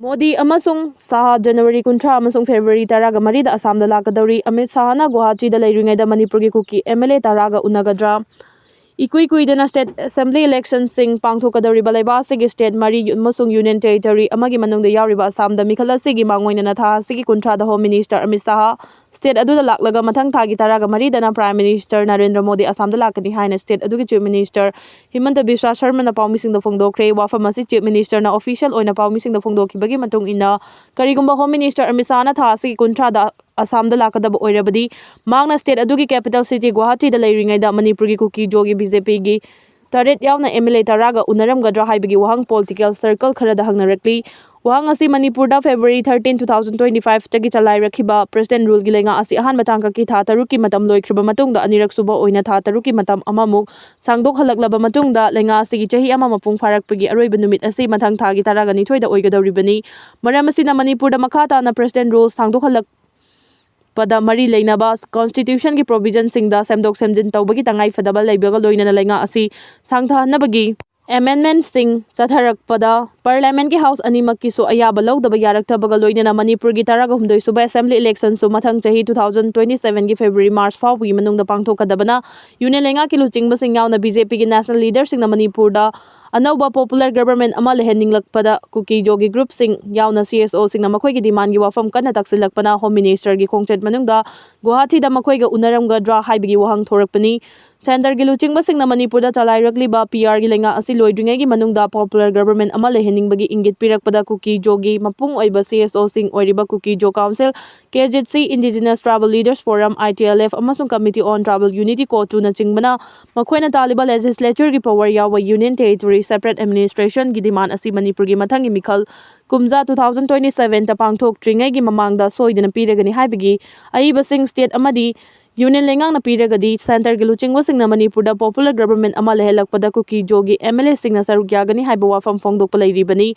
Modi amasung Saha January 13 amasung February 13 da Assam da lakadawri. Amit Sahana Guwahati da leiringai da Manipur Kuki MLA taraga unagadra. Ikui kuidana State Assembly elections sing pangthokadawri balaiba sigi state mari amasung Union Territory amagi manungda yauriba Assam da mikhala sigi mangoina na tha sigi kuntra da Home Minister Amit Saha state adu da laklaga mathang thagi taraga mari dana Prime Minister Narendra Modi Assam da lakani haina state adu ki Chief Minister Himanta Biswa Sharma na pawmising da phongdokre wafam asi Chief Minister na official oina pawmising da phongdokibagi matung ina karigumba Home Minister Amit Saha na tha sigi kuntra da Assam da lakadaba oirabadi magna state adu ki capital city Guwahati da leiringai da Manipur Kuki jogi BJP gi Taret yauna MLA taraga unaramgadra haibagi wahang political circle kharada hangnarakli wahang asi Manipur da February 13 2025 tagi chalai rakhiba president rule gi lenga asi ahan matangka ki tha taruki matam loikhriba matungda anirak suba oina tha taruki matam amamuk sangdok halaklaba matungda lenga asi gi chahi ama mapung pharakpagi aroiba numit asi mathang thagi taraga ni thoida oigadawribani maram asina Manipur da makhata na president rule sangdok halak pada mari leinaba constitution ki provision sing da semdok semjin tawbagi tangai fadaba leibaga loina na lenga asi sangthanabagi amendment sing chatharak pada parliament ki house animak ki so ayaba lawdaba yaraktabaga loina na Manipur gi taraga humdoi suba assembly election so mathang chahi 2027 ki February March fawgi manungda pangthokadabana union lenga ki luchingba sing yauna BJP ki national leader sing na Manipur da Anauba popular government ama leheninglakpada Kuki jogi group sing yauna CSO sing na makhoi gi demand gi wafam kana taksilakpana Home Minister gi khongchet manungda Guwahati da makhoi ga unaramgadra haibigi wahang thorakpani Center gi luchingba sing na Manipur da chalairakliba PR gi lenga asi loidringai gi manungda popular government ama leheningbagi ingit pirakpada Kuki jogi mapung oiba CSO sing oiriba Kuki jo council KJC Indigenous Tribal Leaders Forum ITLF amasung Committee on Tribal Unity ko tu na chingbana makhoina taliba legislature gi power yawa Union Territory separate administration gi demand asi Manipur gi mathangi mikhal kumza 2027 ta pangthok tringai gi mamangda soidena piragani haibigi aiba sing state amadi Union lengang na piragadi center gi luchingwa sing na Manipur da popular government ama lehelakpada Kuki jogi MLA sing na sarugyagani haiba wafam phongdokpa leiribani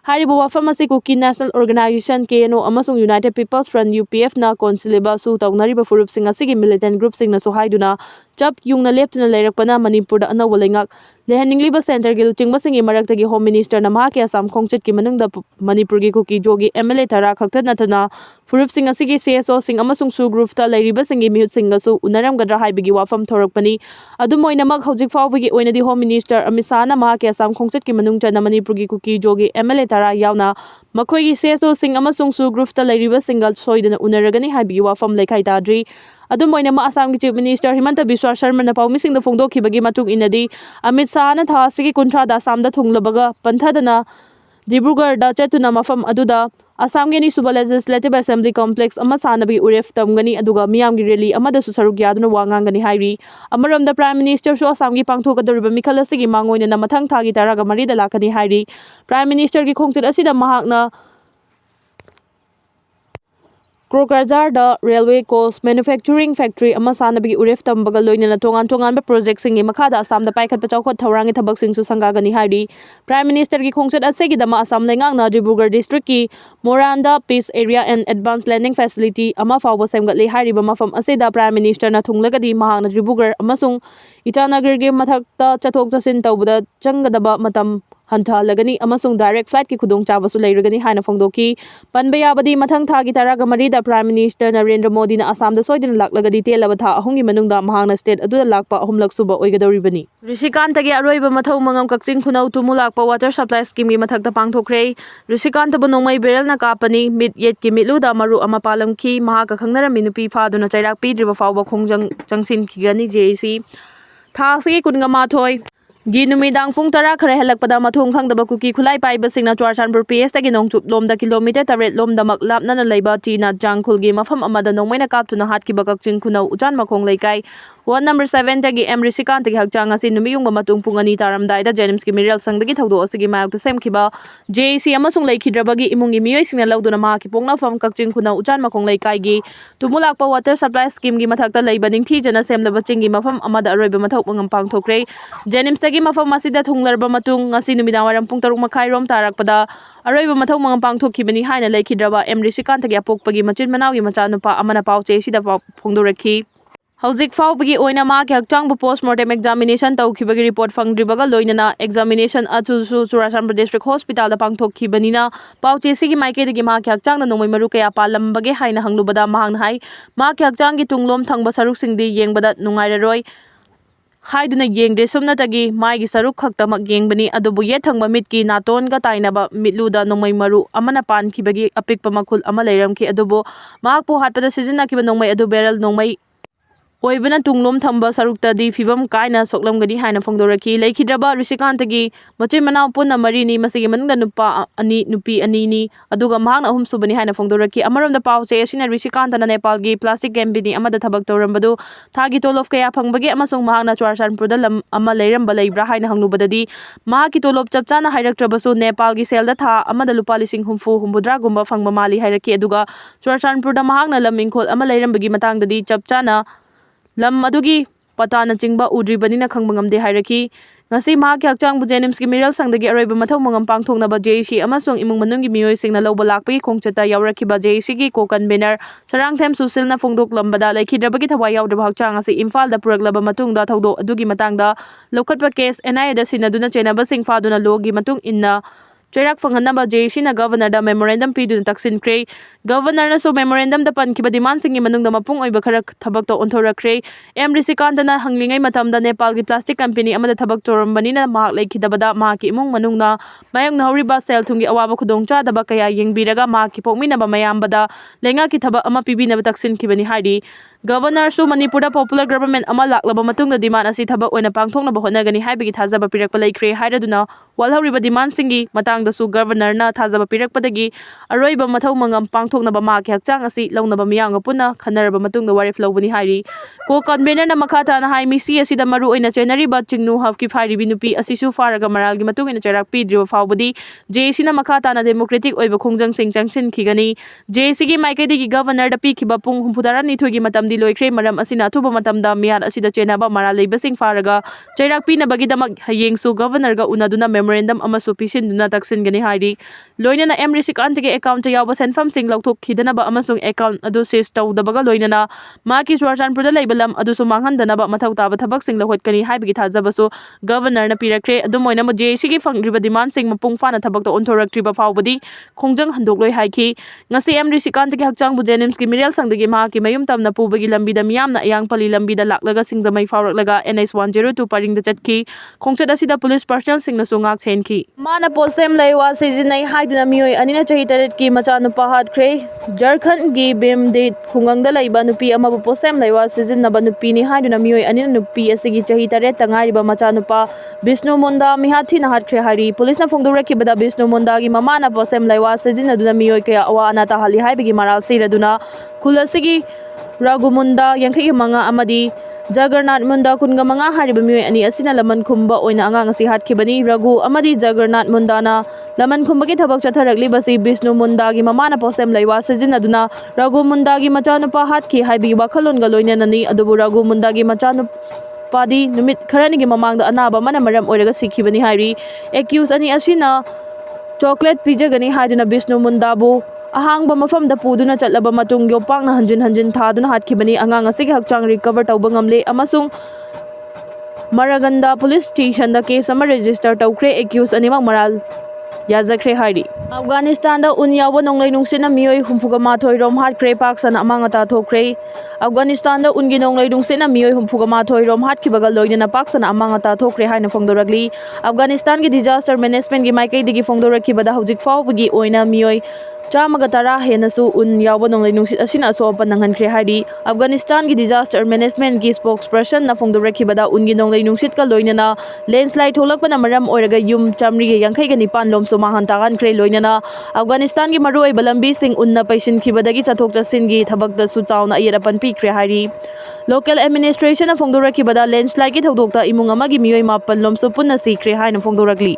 Haribo wafam asi Kuki National Organization KNO amasung United People's Front UPF na konsileba su tawnariba furup sing asigi militant group sing na sohaiduna chap yung na leptuna leirakpana Manipur da anawa lengak leheningliba center gi luchingba singi maraktagi Home Minister na mahaki Assam khongchet ki manungda Manipur gi Kuki jogi MLA tara khakta natana furup sing asigi CSO sing amasung su group ta leiriba singi mihut singa su unaramgadra haibigi wafam thorakpani adumoinamak hojik fawbigi oinadi Home Minister Amit Saha na mahaki Assam khongchet ki manungta na Manipur gi Kuki jogi MLA tara yauna makhoi gi CSO sing amasung su group ta leiriba singal soidana unaragani haibigi wafam lekhai tadri Adumoina ma Assam ki Chief Minister Himanta Biswa Sharma na pawmising da phongdokhibagi matung inadi Amit Saha na tha sigi kuntra da Assam da thunglabaga panthadana Dibrugarh da chetuna mafam aduda Assam gi ni suba legislative assembly complex ama sanabi uref tamgani aduga miyam gi rally amada su saruk yaduna wangangani hairi amaram da Prime Minister su Assam gi pangthokadoriba mikhal asigi mangoina na mathang thagi taraga mari da lakani hairi Prime Minister gi khongchit asida mahakna Krokazar da Railway Coast Manufacturing Factory ama sanabigi uref tambaga loina na tongan project singi makhada Assam da paikhat pachawkhot thawrangi thabak sing su sangagani hairi Prime Minister gi khongchet asegi dama Assam lengang na Dibrugarh district ki Moranda Peace Area and Advanced Landing Facility ama fawba semgatle hairiba mafam aseda Prime Minister na thunglagadi mahakna Dibrugarh amasung Itanagar gi mathakta chathok chasin tawbada changadaba matam Hanthalagani amasung direct flight ki khudong chabasu leiragani haina phongdoki panbayabadi mathang thagi taraga mari da Prime Minister Narendra Modi na Assam da soidina laklagadi telaba tha ahungi manungda mahangna state adu lakpa ahumlak suba oigadoribani Rishikant gi aroiba mathau mangam kakching khunau tumu lakpa water supply scheme gi mathakta pangthokre Rishikant bu nongmai berel na kapani mid yet ki mitlu da maru ama palam ki mahaka khangnarami nupi phaduna chairak pidriba fawba khongjang changsin khigani JC thasi kunga mathoi Ginumidang pung tara khare helakpada mathung khangdaba Kuki khulai paiba singna Chwarchanpur PS tagi nongchup lomda kilometer taret lomda maklap nana leiba tina jangkhul gi mafam amada nongmaina kaptuna hatkiba kakching khunau ujan makhong leikai Ward number 7 tagi M Rishikant tagi hakchang asi numiyungba matung pung ani taramdai da Jenims ki Mirial sangdagi thawdo asigi mayokta semkhiba JC amasung leikidrabagi imungi miyoi singna lauduna ma ki pongna fam kakching khunau ujan makhong leikai gi tumulakpa water supply scheme gi mathakta leiba ningthi jana semlaba chingi mafam amada aroiba mathau mangam pangthokre Jenims tagi mafam asida thunglarba matung ngasi numidang waram pung 3 makhai rom tarakpada aroiba mathau mangam pangthokhibani haina leikidraba M Rishikant tagi apokpagi machin manaw gi macha nupa amana pau che sida phongdorakhi Hauzik faubagi oina ma kyak changbu postmortem examination tawkhibagi report fangdribaga loinana examination achusu Churachandpur district hospital da pangthokhibanina pauche sigi maikedi gi ma kyak changna Nongmei Maru kaya palambage haina hanglubada mahangna hai ma kyak changi tunglom thangba saruk singdi yengbada nungairaroi haiduna yengde sumnatagi maigi saruk khaktamak yengbani adubu ye thangba mitki naton ga tainaba mitluda Nongmei Maru amana pankhibagi apikpa makhul ama leiramki adubu mahakpu hatpada sizinnakiba Nongmei adu beral Nongmei oibana tunglom thamba saruktadi fibam kaina soklamgani haina phongdoraki leikidraba Rishikantagi mache mana punna marini masigi manungda nupa ani nupi ani ni aduga mahangna ahum subani haina phongdoraki amaramda pauche asina Rishikantana Nepalgi plastic company amada thabak tawrambadu thagi tolof kaya phangbagi amasung mahangna Churachandpurda lam ama leiramba leibra haina hanglubadadi mahaki tolof chapchana hairaktrabasu Nepalgi selda tha amada lupa lising humfu humbudra gumba phangba mali hairaki aduga Churachandpurda mahangna lam ingkhol ama leirambagi matangdadi chapchana lam adugi patana chingba udribanina khangba ngamde hairaki ngasi mahaki hakchangbu Jenimsgi miral sangdagi aroiba mathau mangam pangthoknaba JC amasung imung manunggi miyoi singna lawba lakpagi khongchata yawrakiba JC gi co-convener Sarangthem Susilna phongdoklambada laikhidrabagi thawai yawdraba hakchang asi Imphal da puraklaba matungda thawdok adugi matangda lokhatpa case NIA da sinaduna chenaba singfaduna logi matung inna Chairak Fanghanaba JC na Governor da memorandum piduna taksinkhre Governor na so memorandum da pankiba demand singi manungda mapung oiba khara thabak to onthorakre M Rishikantana hanglingai matamda Nepalgi plastic company amada thabak torambanina mahak leikhidabada mahaki imung manungna mayong nahoriba sel thungi awaba khudongcha daba kaya yengbiraga mahaki pokminaba mayambada lenga ki thabak ama pibinaba taksinkhibani haidi Governor su Manipur popular government ama laklaba matungda demand asi thabak oina pangthoknaba hotnagani haibagi thajaba pirakpa laikre hairaduna walhoriba demand singi matangda su Governor na thajaba pirakpadagi aroiba mathau mangam pangthoknaba mahaki hakchang asi launaba miyanga punna khanaraba matungda warif lawbani hairi co-convener na makhata na hai misi asida maru oina chenariba chingnu hafki fairibi nupi asisu faraga maralgi matungina charak pidriba fawbadi JC na makhata na democratic oiba khongjang sing changsin khigani JC gi maikedi gi Governor da pikhiba pung humpudaran nithogi matamdi loikre maram asina thuba matamda miyar asida chenaba maral leibasing faraga chairak pinabagi damak hayengsu Governor ga unaduna memorandum amasu pisinduna taksingani hairi loinana M Rishikantagi account yawba senfam sing lauthok khidanaba amasung account adu seize tawdabaga loinana maki Churachandpurda leibalam adu sumanghandanaba mathau taba thabak sing lahotkani haibagi thajabasu Governor na pirakre adumoina mo JC gi fangriba demand sing mapung fana thabak to onthoraktriba fawbadi khongjang handokloi haiki ngasi M Rishikantagi hakchangbu Jenimsgi miral sangdagi mahaki mayum tamna pubagi lambida miyamna ayang pali lambida laklaga singzamai fawraklaga NS 102 paringda chatki khongchat asida police personnel singna su ngak senki mana posem laiwa sijinai haiduna miyoi anina chahi taret ki macha nupa hatkre Jharkhand gi Bimde khungangda laiba nupi amabu posem laiwa sijinnaba nupi ni haiduna miyoi anina nupi asigi chahi taret tangariba macha nupa Vishnu Munda mihathi na hatkre hari police na phongdorakibada Vishnu Munda gi mamana posem laiwa sijinnaduna miyoi kaya awa anata hali haibigi maral siraduna khulasigi Ragumunda Yankhi Manga Amadi Jaggernaut Munda Kunga Manga Hariba Miyoi ani asina laman khumba oina angang asi hatkibani Ragu amadi Jaggernaut Mundana laman khumbagi thabak chatharakli basi Vishnu Munda gi mamana posem laiwa sajinaduna Ragu Munda gi machanupa hatki haibi wakhalon ga loinanani adubu Ragu Munda gi machanup padi numit kharani gi mamangda anaba mana maram oiraga sikhibani hairi accused ani asina chocolate pijagani haiduna Vishnu Munda bu ahangba mafamda puduna chatlaba matung yopangna hanjin thaduna hatkibani angang asigi hakchang recover tawba ngamle amasung Maraganda police station da case ama register tawkre accused animak maral yajakre hairi Afghanistan da unyawa nonglai nungsina miyoi humpuga mathoi rom hatkre paksana amangata thokre Afghanistan da ungi nonglai nungsina miyoi humpuga mathoi rom hatkibaga loinana paksana amangata thokre haina phongdoragli Afghanistan gi disaster management gi maikai digi phongdorakibada hojik fawbagi oina miyoi Chamaga tara henasu un yawa nonglai nungsit asina asopa nanghankre hari Afghanistan gi disaster management gi spokesperson na phongdorakibada ungi nonglai nungsit ka loinana landslide tholakpana maram oiraga yum chamri ge yankhai ga nipan lom so mahantagan kre loinana Afghanistan gi maru oiba lambi sing unna paisin khibadagi chathok chasin gi thabak da su chauna ayerapan pi kre hari local administration na phongdorakibada landslide gi thodokta imung amagi miyoi mapan lom so punna sikre haina phongdorakli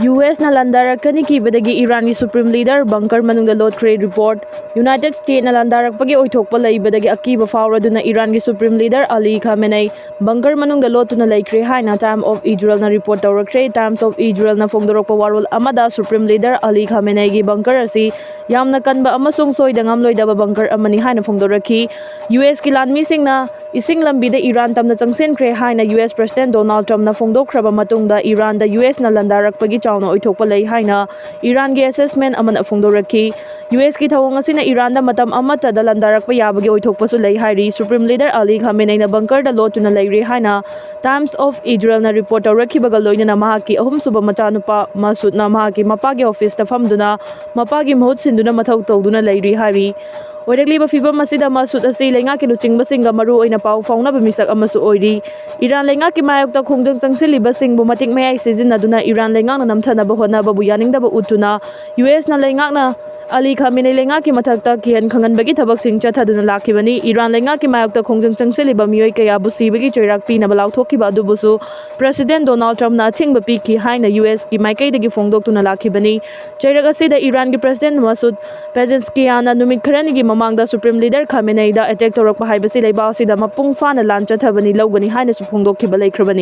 US na landarakani kibadagi Iran gi supreme leader bunker manungda lotkre report United States na landarakpagi oithokpa laibadagi akiba fawraduna Iran gi supreme leader Ali Khamenei bunker manungda lotuna laikre haina time of Israel na report tawrakre times of Israel na phongdorokpa warol amada supreme leader Ali Khamenei gi bunker asi ꯌꯥꯝꯅ ꯀꯟꯕ ꯑꯃꯁꯨꯡ ꯁꯣꯏꯗ ꯉꯝꯂꯣꯏꯗꯕ bunker ꯑꯃꯅꯤ ꯍꯥꯏꯅ ꯐꯣꯡꯗꯣꯔꯛꯈꯤ꯫ ꯌꯨꯑꯦꯁꯀꯤ ꯂꯥꯟꯃꯤꯁꯤꯡꯅ ꯏꯁꯤꯡ ꯂꯝꯕꯤꯗ ꯏꯔꯥꯟ ꯇꯝꯅ ꯆꯪꯁꯤꯟꯈ꯭ꯔꯦ ꯍꯥꯏꯅ ꯌꯨꯑꯦꯁ ꯄ꯭ꯔꯦꯁꯤꯗꯦꯟꯠ ꯗꯣꯅꯥꯜꯗ ꯇ꯭ꯔꯝꯞꯅ ꯐꯣꯡꯗꯣꯛꯈ꯭ꯔꯕ ꯃꯇꯨꯡꯗ ꯏꯔꯥꯟꯗ ꯌꯨꯑꯦꯁꯅ ꯂꯥꯟꯗꯥꯔꯛꯄꯒꯤ ꯆꯥꯎꯅ ꯑꯣꯏꯊꯣꯛꯄ ꯂꯩ ꯍꯥꯏꯅ ꯏꯔꯥꯟꯒꯤ ꯑꯦꯁꯦꯁꯃꯦꯟꯠ ꯑꯃꯅ ꯐꯣꯡꯗꯣꯔꯛꯈꯤ꯫ ꯌꯨꯑꯦꯁꯀꯤ ꯊꯧꯑꯣꯡ ꯑꯁꯤꯅ ꯏꯔꯥꯟꯗ ꯃꯇꯝ ꯑꯃꯠꯇꯗ ꯂꯥꯟꯗꯥꯔꯛꯄ ꯌꯥꯕꯒꯤ ꯑꯣꯏꯊꯣꯛꯄꯁꯨ ꯂꯩ ꯍꯥꯏꯔꯤ꯫ ꯁꯨꯄ꯭ꯔꯤꯝ ꯂꯤꯗꯔ ꯑꯂꯤ ꯈꯥꯃꯦꯅꯩꯅ ꯕꯪꯀꯔꯗ ꯂꯣꯠꯇꯨꯅ ꯂꯩꯔꯤ ꯍꯥꯏꯅ ꯇꯥꯏꯝꯁ ꯑꯣꯐ ꯏꯖꯔꯦꯜꯅ ꯔꯤꯄꯣꯔꯠ ꯇꯧꯔꯛꯈꯤꯕꯒ ꯂꯣꯏꯅꯅ ꯃꯍꯥꯛꯀꯤ ꯑꯍꯨꯝꯁꯨꯕ ꯃꯆꯥꯅꯨꯄꯥ ꯃꯁꯨꯗꯅ ꯃꯍꯥꯛꯀꯤ ꯃꯄꯥꯒꯤ ꯑꯣꯐꯤꯁꯇ ꯐꯝꯗꯨꯅ ꯃꯄꯥꯒꯤ ꯃꯍꯨꯠ ꯁꯤꯟꯗꯨꯅ ꯃꯊꯧ ꯇꯧꯗꯨꯅ ꯂꯩꯔꯤ ꯍꯥꯏꯔꯤ꯫ ꯑꯣꯏꯔꯛꯂꯤꯕ ꯐꯤꯚꯝ ꯑꯁꯤꯗ ꯃꯁꯨꯗ ꯑꯁꯤ ꯂꯩꯉꯥꯛꯀꯤ ꯂꯨꯆꯤꯡꯕꯁꯤꯡꯒ ꯃꯔꯨꯑꯣꯏꯅ ꯄꯥꯎ ꯐꯥꯎꯅꯕ ꯃꯤꯁꯛ ꯑꯃꯁꯨ ꯑꯣꯏꯔꯤ꯫ ꯏꯔꯥꯟ ꯂꯩꯉꯥꯛꯀꯤ ꯃꯥꯌꯣꯛꯇ ꯈꯣꯡꯖꯪ ꯆꯪꯁꯤꯜꯂꯤꯕꯁꯤꯡꯕꯨ ꯃꯇꯤꯛ ꯃꯌꯥꯏ ꯁꯤꯖꯤꯟꯅꯗꯨꯅ ꯏꯔꯥꯟ ꯂꯩꯉꯥꯛꯅ ꯅꯝꯊꯅꯕ ꯍꯣꯠꯅꯕꯕꯨ ꯌꯥꯅꯤꯡꯗꯕ ꯎꯠꯇꯨꯅ ꯌꯨꯑꯦꯁꯅ ꯂꯩꯉꯥꯛꯅ ꯑꯂꯤ ꯈꯥꯃꯦꯅꯩ ꯂꯩꯉꯥꯛꯀꯤ ꯃꯊꯛꯇ ꯀꯤꯍꯟ ꯈꯪꯍꯟꯕꯒꯤ ꯊꯕꯛꯁꯤꯡ ꯆꯠꯊꯗꯨꯅ ꯂꯥꯛꯈꯤꯕꯅꯤ꯫ ꯏꯔꯥꯟ ꯂꯩꯉꯥꯛꯀꯤ ꯃꯥꯌꯣꯛꯇ ꯈꯣꯡꯖꯪ ꯆꯪꯁꯤꯜꯂꯤꯕ ꯃꯤꯑꯣꯏ ꯀꯌꯥꯕꯨ ꯁꯤꯕꯒꯤ ꯆꯩꯔꯥꯛ ꯄꯤꯅꯕ ꯂꯥꯎꯊꯣꯛꯈꯤꯕ ꯑꯗꯨꯕꯨꯁꯨ ꯄ꯭ꯔꯦꯁꯤꯗꯦꯟꯠ ꯗꯣꯅꯥꯜꯗ ꯇ꯭ꯔꯝꯞꯅ ꯑꯊꯤꯡꯕ ꯄꯤꯈꯤ ꯍꯥꯏꯅ ꯌꯨꯑꯦꯁꯀꯤ ꯃꯥꯏꯀꯩꯗꯒꯤ ꯐꯣꯡꯗꯣꯛꯇꯨꯅ ꯂꯥꯛꯈꯤꯕꯅꯤ꯫ ꯆꯩꯔꯛ ꯑꯁꯤꯗ ꯏꯔꯥꯟꯒꯤ ꯄ꯭ꯔꯦꯁꯤꯗꯦꯟꯠ ꯃꯁꯨꯗ ꯄꯦꯖꯦꯁꯀꯤꯌꯥꯅ ꯅꯨꯃꯤꯠ ꯈꯔꯅꯤꯒꯤ ꯃꯃꯥꯡꯗ ꯁꯨꯄ꯭ꯔꯤꯝ ꯂꯤꯗꯔ ꯈꯥꯃꯦꯅꯩꯗ ꯑꯦꯇꯦꯛ ꯇꯧꯔꯛꯄ ꯍꯥꯏꯕꯁꯤ ꯂꯩꯕꯥꯛ ꯑꯁꯤꯗ ꯃꯄꯨꯡ ꯐꯥꯅ ꯂꯥꯟ ꯆꯠꯊꯕꯅꯤ ꯂꯧꯒꯅꯤ ꯍꯥꯏꯅꯁꯨ ꯐꯣꯡꯗꯣꯛꯈꯤꯕ ꯂꯩꯈ꯭ꯔꯕꯅꯤ꯫